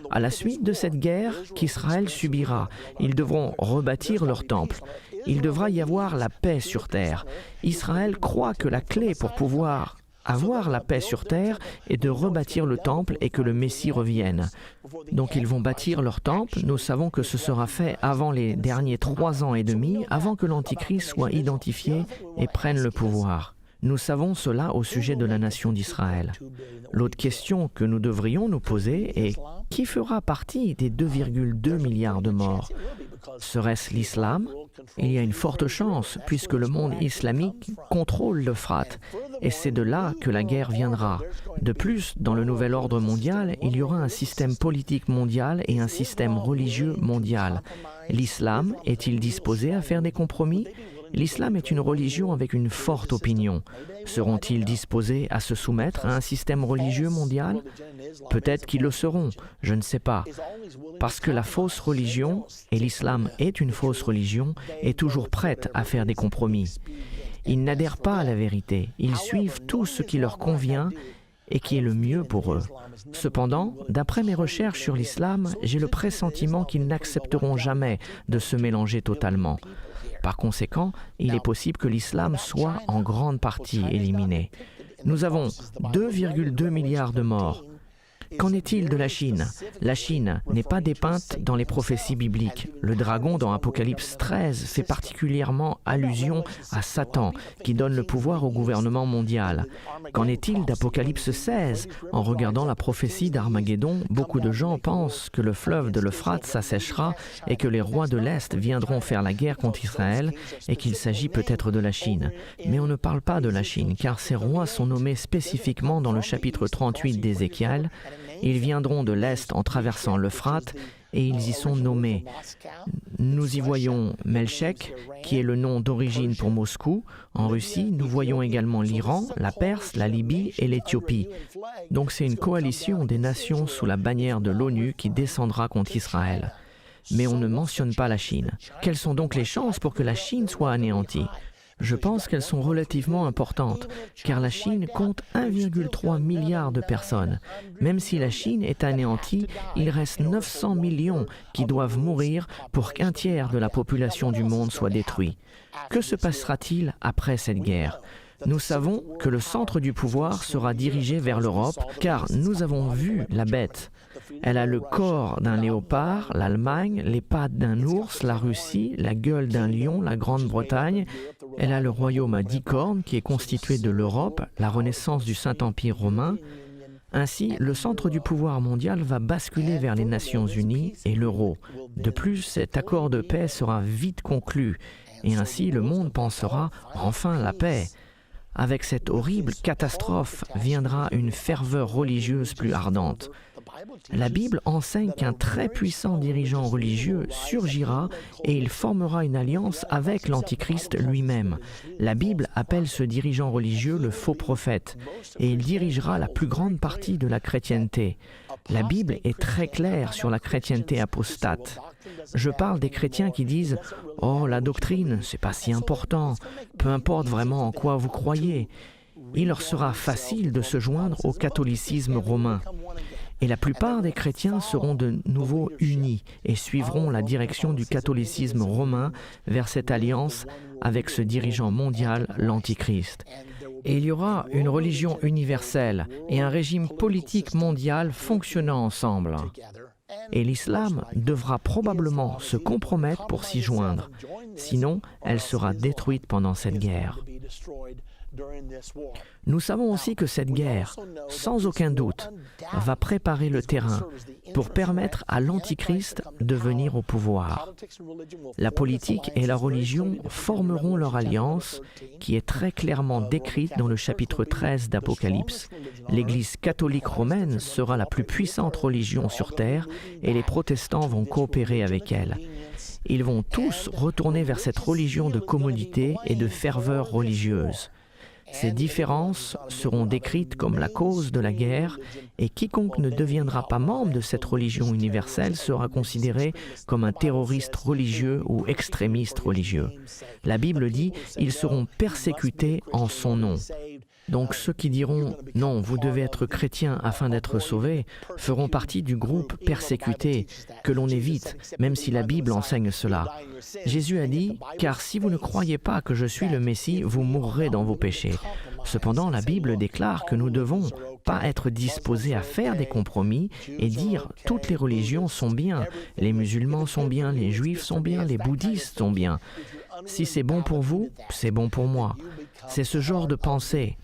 À la suite de cette guerre qu'Israël subira, ils devront rebâtir leur temple. Il devra y avoir la paix sur terre. Israël croit que la clé pour pouvoir avoir la paix sur terre est de rebâtir le temple et que le Messie revienne. Donc ils vont bâtir leur temple. Nous savons que ce sera fait avant les derniers 3 ans et demi, avant que l'Antichrist soit identifié et prenne le pouvoir. Nous savons cela au sujet de la nation d'Israël. L'autre question que nous devrions nous poser est qui fera partie des 2,2 milliards de morts? Serait-ce l'islam? Il y a une forte chance puisque le monde islamique contrôle l'Euphrate et c'est de là que la guerre viendra. De plus, dans le nouvel ordre mondial, il y aura un système politique mondial et un système religieux mondial. L'islam est-il disposé à faire des compromis? L'islam est une religion avec une forte opinion. Seront-ils disposés à se soumettre à un système religieux mondial? Peut-être qu'ils le seront, je ne sais pas. Parce que la fausse religion, et l'islam est une fausse religion, est toujours prête à faire des compromis. Ils n'adhèrent pas à la vérité, ils suivent tout ce qui leur convient et qui est le mieux pour eux. Cependant, d'après mes recherches sur l'islam, j'ai le pressentiment qu'ils n'accepteront jamais de se mélanger totalement. Par conséquent, il est possible que l'islam soit en grande partie éliminé. Nous avons 2,2 milliards de morts. Qu'en est-il de la Chine? La Chine n'est pas dépeinte dans les prophéties bibliques. Le dragon dans Apocalypse 13 fait particulièrement allusion à Satan, qui donne le pouvoir au gouvernement mondial. Qu'en est-il d'Apocalypse 16? En regardant la prophétie d'Armageddon, beaucoup de gens pensent que le fleuve de l'Euphrate s'asséchera et que les rois de l'Est viendront faire la guerre contre Israël et qu'il s'agit peut-être de la Chine. Mais on ne parle pas de la Chine, car ces rois sont nommés spécifiquement dans le chapitre 38 d'Ézéchiel. Ils viendront de l'Est en traversant l'Euphrate et ils y sont nommés. Nous y voyons Melchek, qui est le nom d'origine pour Moscou. En Russie, nous voyons également l'Iran, la Perse, la Libye et l'Éthiopie. Donc c'est une coalition des nations sous la bannière de l'ONU qui descendra contre Israël. Mais on ne mentionne pas la Chine. Quelles sont donc les chances pour que la Chine soit anéantie? Je pense qu'elles sont relativement importantes, car la Chine compte 1,3 milliard de personnes. Même si la Chine est anéantie, il reste 900 millions qui doivent mourir pour qu'un tiers de la population du monde soit détruit. Que se passera-t-il après cette guerre? Nous savons que le centre du pouvoir sera dirigé vers l'Europe, car nous avons vu la bête. Elle a le corps d'un léopard, l'Allemagne, les pattes d'un ours, la Russie, la gueule d'un lion, la Grande-Bretagne. Elle a le royaume à 10 cornes qui est constitué de l'Europe, la renaissance du Saint-Empire romain. Ainsi, le centre du pouvoir mondial va basculer vers les Nations Unies et l'euro. De plus, cet accord de paix sera vite conclu et ainsi le monde pensera enfin la paix. Avec cette horrible catastrophe viendra une ferveur religieuse plus ardente. La Bible enseigne qu'un très puissant dirigeant religieux surgira et il formera une alliance avec l'Antichrist lui-même. La Bible appelle ce dirigeant religieux le faux prophète et il dirigera la plus grande partie de la chrétienté. La Bible est très claire sur la chrétienté apostate. Je parle des chrétiens qui disent « Oh, la doctrine, c'est pas si important, peu importe vraiment en quoi vous croyez ». Il leur sera facile de se joindre au catholicisme romain. et la plupart des chrétiens seront de nouveau unis et suivront la direction du catholicisme romain vers cette alliance avec ce dirigeant mondial, l'Antichrist. Et il y aura une religion universelle et un régime politique mondial fonctionnant ensemble. Et l'islam devra probablement se compromettre pour s'y joindre, sinon elle sera détruite pendant cette guerre. Nous savons aussi que cette guerre, sans aucun doute, va préparer le terrain pour permettre à l'Antichrist de venir au pouvoir. La politique et la religion formeront leur alliance qui est très clairement décrite dans le chapitre 13 d'Apocalypse. L'Église catholique romaine sera la plus puissante religion sur terre et les protestants vont coopérer avec elle. Ils vont tous retourner vers cette religion de commodité et de ferveur religieuse. Ces différences seront décrites comme la cause de la guerre et quiconque ne deviendra pas membre de cette religion universelle sera considéré comme un terroriste religieux ou extrémiste religieux. La Bible dit « ils seront persécutés en son nom ». Donc ceux qui diront « non, vous devez être chrétien afin d'être sauvés » feront partie du groupe persécuté que l'on évite, même si la Bible enseigne cela. Jésus a dit « car si vous ne croyez pas que je suis le Messie, vous mourrez dans vos péchés ». Cependant, la Bible déclare que nous devons pas être disposés à faire des compromis et dire « toutes les religions sont bien, les musulmans sont bien, les juifs sont bien, les bouddhistes sont bien ». Si c'est bon pour vous, c'est bon pour moi. C'est ce genre de pensée.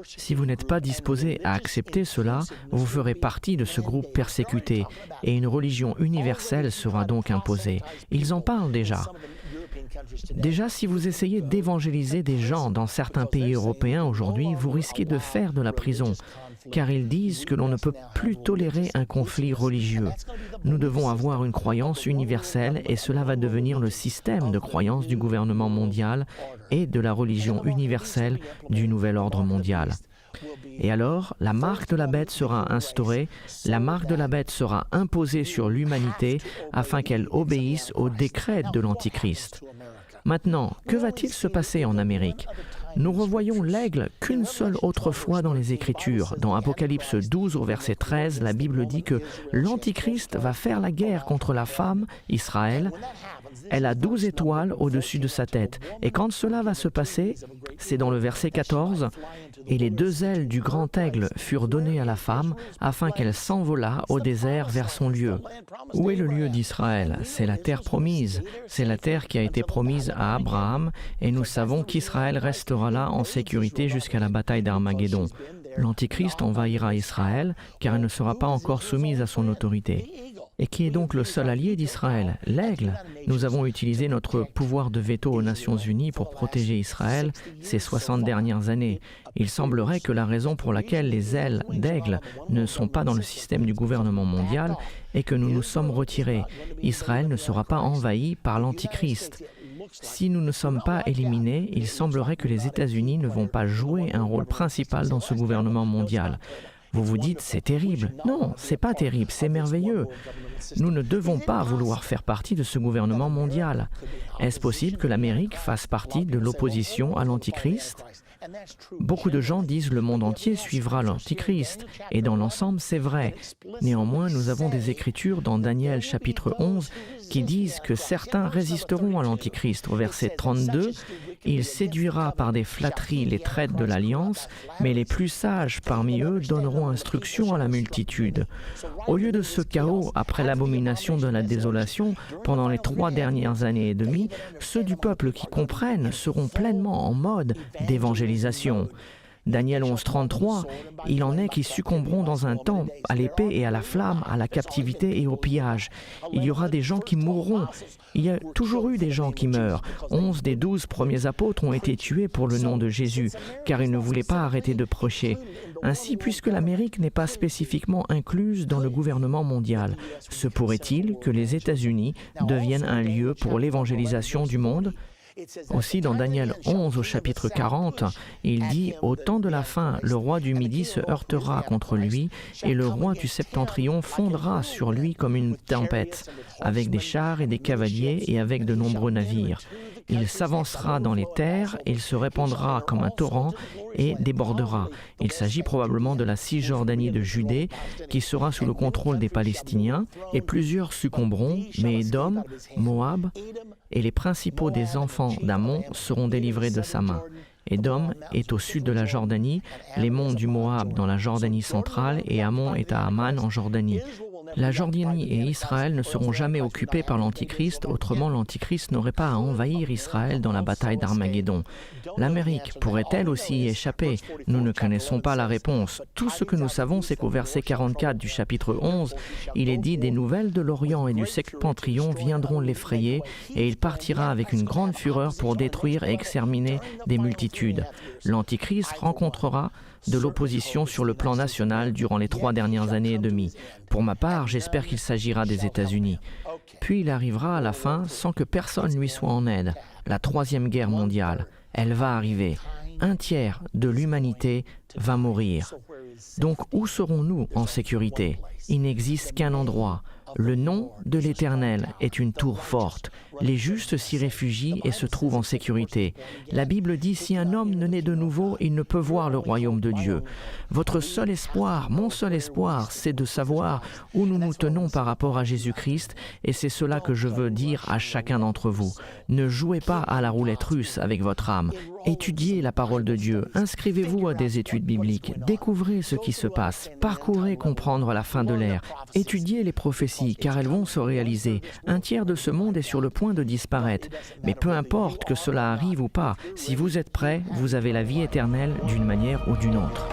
Si vous n'êtes pas disposé à accepter cela, vous ferez partie de ce groupe persécuté et une religion universelle sera donc imposée. Ils en parlent déjà. Déjà, si vous essayez d'évangéliser des gens dans certains pays européens aujourd'hui, vous risquez de faire de la prison, car ils disent que l'on ne peut plus tolérer un conflit religieux. Nous devons avoir une croyance universelle et cela va devenir le système de croyance du gouvernement mondial et de la religion universelle du nouvel ordre mondial. Et alors, la marque de la bête sera instaurée, la marque de la bête sera imposée sur l'humanité afin qu'elle obéisse au décret de l'Antichrist. Maintenant, que va-t-il se passer en Amérique? Nous revoyons l'aigle qu'une seule autre fois dans les Écritures. Dans Apocalypse 12 au verset 13, la Bible dit que l'Antichrist va faire la guerre contre la femme, Israël. Elle a 12 étoiles au-dessus de sa tête. Et quand cela va se passer, c'est dans le verset 14, « Et les 2 ailes du grand aigle furent données à la femme, afin qu'elle s'envolât au désert vers son lieu. » Où est le lieu d'Israël? C'est la terre promise. C'est la terre qui a été promise à Abraham, et nous savons qu'Israël restera là en sécurité jusqu'à la bataille d'Armageddon. L'Antichrist envahira Israël, car elle ne sera pas encore soumise à son autorité. Et qui est donc le seul allié d'Israël? L'aigle. Nous avons utilisé notre pouvoir de veto aux Nations Unies pour protéger Israël ces 60 dernières années. Il semblerait que la raison pour laquelle les ailes d'aigle ne sont pas dans le système du gouvernement mondial est que nous nous sommes retirés. Israël ne sera pas envahi par l'Antichrist. Si nous ne sommes pas éliminés, il semblerait que les États-Unis ne vont pas jouer un rôle principal dans ce gouvernement mondial. Vous vous dites, c'est terrible. Non, c'est pas terrible, c'est merveilleux. Nous ne devons pas vouloir faire partie de ce gouvernement mondial. Est-ce possible que l'Amérique fasse partie de l'opposition à l'Antichrist? Beaucoup de gens disent le monde entier suivra l'Antichrist, et dans l'ensemble c'est vrai. Néanmoins, nous avons des écritures dans Daniel chapitre 11 qui disent que certains résisteront à l'Antichrist. Au verset 32, « Il séduira par des flatteries les traîtres de l'Alliance, mais les plus sages parmi eux donneront instruction à la multitude. » Au lieu de ce chaos après l'abomination de la désolation, pendant les 3 dernières années et demie, ceux du peuple qui comprennent seront pleinement en mode d'évangélisation. Daniel 11, 33, il en est qui succomberont dans un temps à l'épée et à la flamme, à la captivité et au pillage. Il y aura des gens qui mourront. Il y a toujours eu des gens qui meurent. 11 des 12 premiers apôtres ont été tués pour le nom de Jésus, car ils ne voulaient pas arrêter de prêcher. Ainsi, puisque l'Amérique n'est pas spécifiquement incluse dans le gouvernement mondial, se pourrait-il que les États-Unis deviennent un lieu pour l'évangélisation du monde? Aussi, dans Daniel 11 au chapitre 40, il dit « Au temps de la fin, le roi du Midi se heurtera contre lui, et le roi du Septentrion fondra sur lui comme une tempête, avec des chars et des cavaliers et avec de nombreux navires. Il s'avancera dans les terres, il se répandra comme un torrent et débordera. Il s'agit probablement de la Cisjordanie de Judée qui sera sous le contrôle des Palestiniens, et plusieurs succomberont, mais Édom, Moab et les principaux des enfants d'Ammon seront délivrés de sa main. Édom est au sud de la Jordanie, les monts du Moab dans la Jordanie centrale et Ammon est à Amman en Jordanie. La Jordanie et Israël ne seront jamais occupés par l'Antichrist, autrement l'Antichrist n'aurait pas à envahir Israël dans la bataille d'Armageddon. L'Amérique pourrait-elle aussi y échapper? Nous ne connaissons pas la réponse. Tout ce que nous savons, c'est qu'au verset 44 du chapitre 11, il est dit « Des nouvelles de l'Orient et du septentrion viendront l'effrayer, et il partira avec une grande fureur pour détruire et exterminer des multitudes. » L'Antichrist rencontrera de l'opposition sur le plan national durant les 3 dernières années et demie. Pour ma part, j'espère qu'il s'agira des États-Unis. Puis il arrivera à la fin sans que personne lui soit en aide. La 3e guerre mondiale, elle va arriver. 1/3 de l'humanité va mourir. Donc où serons-nous en sécurité? Il n'existe qu'un endroit. Le nom de l'Éternel est une tour forte. Les justes s'y réfugient et se trouvent en sécurité. La Bible dit, si un homme ne naît de nouveau, il ne peut voir le royaume de Dieu. Votre seul espoir, mon seul espoir, c'est de savoir où nous nous tenons par rapport à Jésus-Christ, et c'est cela que je veux dire à chacun d'entre vous. Ne jouez pas à la roulette russe avec votre âme. Étudiez la parole de Dieu, inscrivez-vous à des études bibliques, découvrez ce qui se passe, parcourez comprendre la fin de l'ère, étudiez les prophéties, car elles vont se réaliser. 1/3 de ce monde est sur le point de disparaître. Mais peu importe que cela arrive ou pas, si vous êtes prêts, vous avez la vie éternelle d'une manière ou d'une autre.